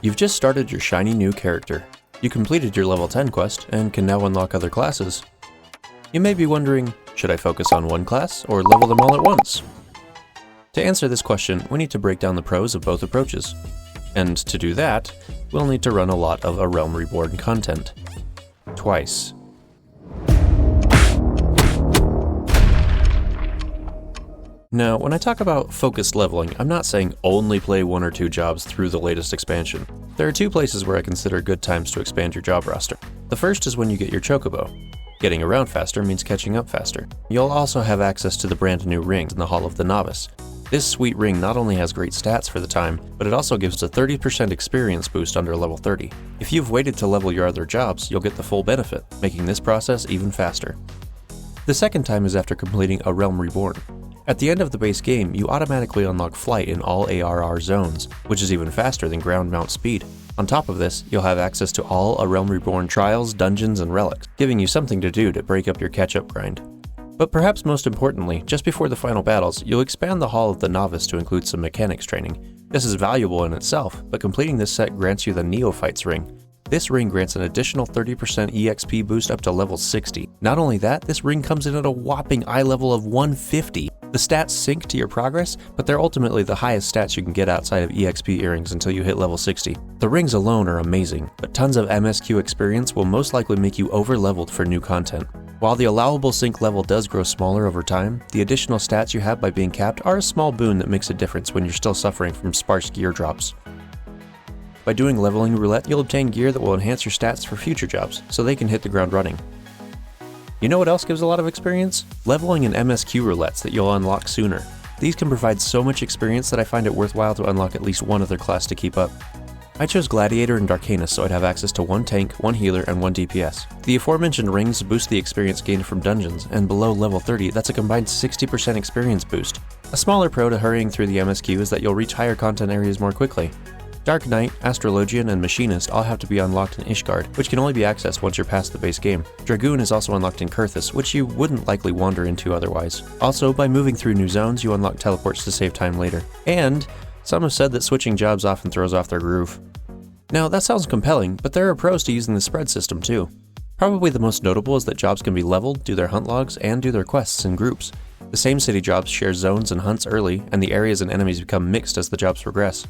You've just started your shiny new character. You completed your level 10 quest and can now unlock other classes. You may be wondering, should I focus on one class or level them all at once? To answer this question, we need to break down the pros of both approaches. And to do that, we'll need to run a lot of A Realm Reborn content. Twice. Now, when I talk about focused leveling, I'm not saying only play 1 or 2 jobs through the latest expansion. There are 2 places where I consider good times to expand your job roster. The first is when you get your chocobo. Getting around faster means catching up faster. You'll also have access to the brand new ring in the Hall of the Novice. This sweet ring not only has great stats for the time, but it also gives a 30% experience boost under level 30. If you've waited to level your other jobs, you'll get the full benefit, making this process even faster. The second time is after completing A Realm Reborn. At the end of the base game, you automatically unlock flight in all ARR zones, which is even faster than ground mount speed. On top of this, you'll have access to all A Realm Reborn trials, dungeons, and relics, giving you something to do to break up your catch-up grind. But perhaps most importantly, just before the final battles, you'll expand the Hall of the Novice to include some mechanics training. This is valuable in itself, but completing this set grants you the Neophyte's ring. This ring grants an additional 30% EXP boost up to level 60. Not only that, this ring comes in at a whopping eye level of 150. The stats sync to your progress, but they're ultimately the highest stats you can get outside of EXP earrings until you hit level 60. The rings alone are amazing, but tons of MSQ experience will most likely make you over-leveled for new content. While the allowable sync level does grow smaller over time, the additional stats you have by being capped are a small boon that makes a difference when you're still suffering from sparse gear drops. By doing leveling roulette, you'll obtain gear that will enhance your stats for future jobs, so they can hit the ground running. You know what else gives a lot of experience? Leveling and MSQ roulettes that you'll unlock sooner. These can provide so much experience that I find it worthwhile to unlock at least one other class to keep up. I chose Gladiator and Arcanist so I'd have access to 1 tank, 1 healer, and 1 DPS. The aforementioned rings boost the experience gained from dungeons, and below level 30, that's a combined 60% experience boost. A smaller pro to hurrying through the MSQ is that you'll reach higher content areas more quickly. Dark Knight, Astrologian, and Machinist all have to be unlocked in Ishgard, which can only be accessed once you're past the base game. Dragoon is also unlocked in Kurthus, which you wouldn't likely wander into otherwise. Also, by moving through new zones, you unlock teleports to save time later. And some have said that switching jobs often throws off their groove. Now, that sounds compelling, but there are pros to using the spread system too. Probably the most notable is that jobs can be leveled, do their hunt logs, and do their quests in groups. The same city jobs share zones and hunts early, and the areas and enemies become mixed as the jobs progress.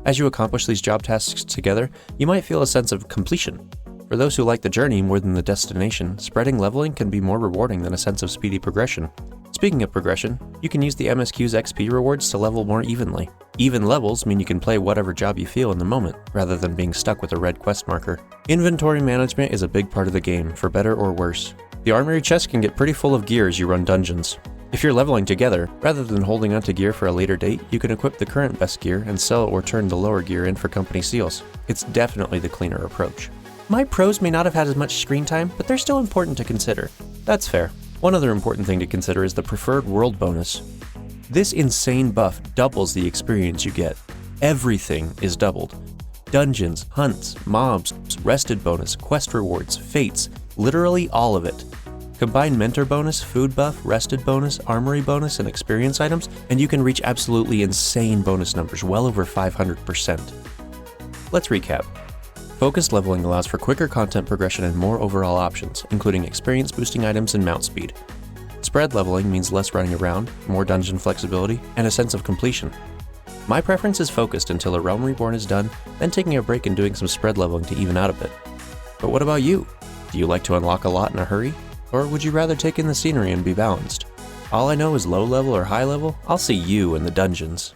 As you accomplish these job tasks together, you might feel a sense of completion. For those who like the journey more than the destination, spreading leveling can be more rewarding than a sense of speedy progression. Speaking of progression, you can use the MSQ's XP rewards to level more evenly. Even levels mean you can play whatever job you feel in the moment, rather than being stuck with a red quest marker. Inventory management is a big part of the game, for better or worse. The armory chest can get pretty full of gear as you run dungeons. If you're leveling together, rather than holding onto gear for a later date, you can equip the current best gear and sell or turn the lower gear in for company seals. It's definitely the cleaner approach. My pros may not have had as much screen time, but they're still important to consider. That's fair. One other important thing to consider is the preferred world bonus. This insane buff doubles the experience you get. Everything is doubled. Dungeons, hunts, mobs, rested bonus, quest rewards, fates, literally all of it. Combine mentor bonus, food buff, rested bonus, armory bonus, and experience items, and you can reach absolutely insane bonus numbers, well over 500%. Let's recap. Focused leveling allows for quicker content progression and more overall options, including experience boosting items and mount speed. Spread leveling means less running around, more dungeon flexibility, and a sense of completion. My preference is focused until A Realm Reborn is done, then taking a break and doing some spread leveling to even out a bit. But what about you? Do you like to unlock a lot in a hurry? Or would you rather take in the scenery and be balanced? All I know is low level or high level, I'll see you in the dungeons.